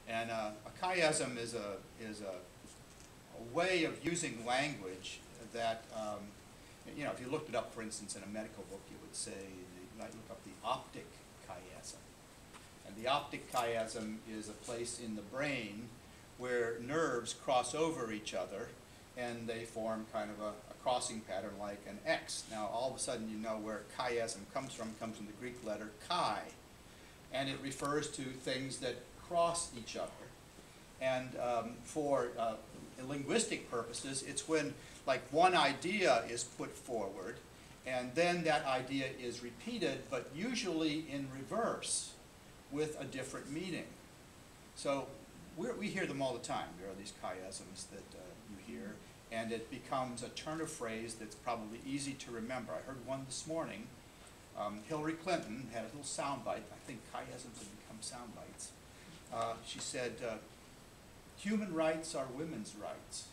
And a chiasm is a way of using language that, you know, if you looked it up, for instance, in a medical book, you would say, you might look up the optic chiasm. And the optic chiasm is a place in the brain where nerves cross over each other and they form kind of a crossing pattern like an X. Now, all of a sudden, you know where chiasm comes from the Greek letter chi. And it refers to things that cross each other. And for linguistic purposes, it's when like one idea is put forward and then that idea is repeated, but usually in reverse with a different meaning. So we hear them all the time. There are these chiasms that you hear, and it becomes a turn of phrase that's probably easy to remember. I heard one this morning. Hillary Clinton had a little sound bite. I think chiasms have become sound bites. She said, human rights are women's rights,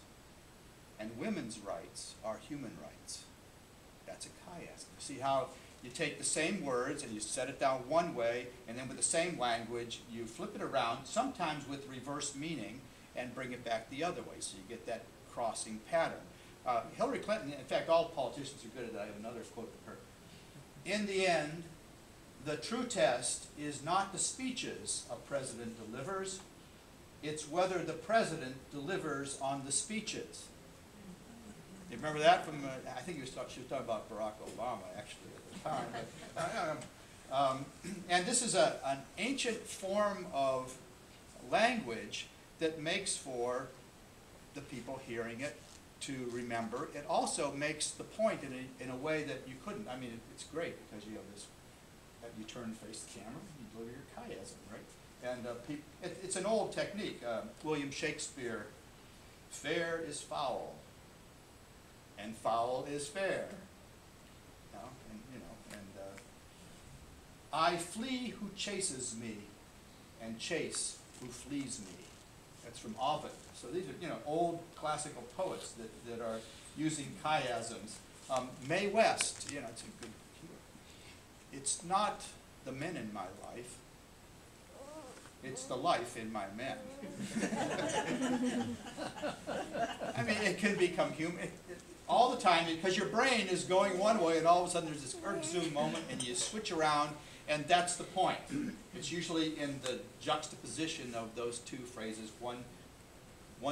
and women's rights are human rights. That's a chiasm. See how you take the same words and you set it down one way, and then with the same language, you flip it around, sometimes with reverse meaning, and bring it back the other way, so you get that crossing pattern. Hillary Clinton, in fact, all politicians are good at that. I have another quote of her. In the end, the true test is not the speeches a president delivers, it's whether the president delivers on the speeches. You remember that from, I think she was talking about Barack Obama, actually, at the time. And this is an ancient form of language that makes for the people hearing it to remember. It also makes the point in a way that you couldn't. I mean, it's great because you have this, you turn and face the camera, you deliver your chiasm, right? And it's an old technique. William Shakespeare, fair is foul, and foul is fair. I flee who chases me, and chase who flees me. That's from Ovid. So these are, old classical poets that are using chiasms. Mae West, it's a good keyword. It's not the men in my life, it's the life in my men. I mean, it can become human all the time because your brain is going one way and all of a sudden there's this erg-zoom moment and you switch around, and that's the point. It's usually in the juxtaposition of those two phrases, one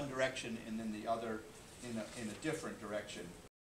direction and then the other in a different direction.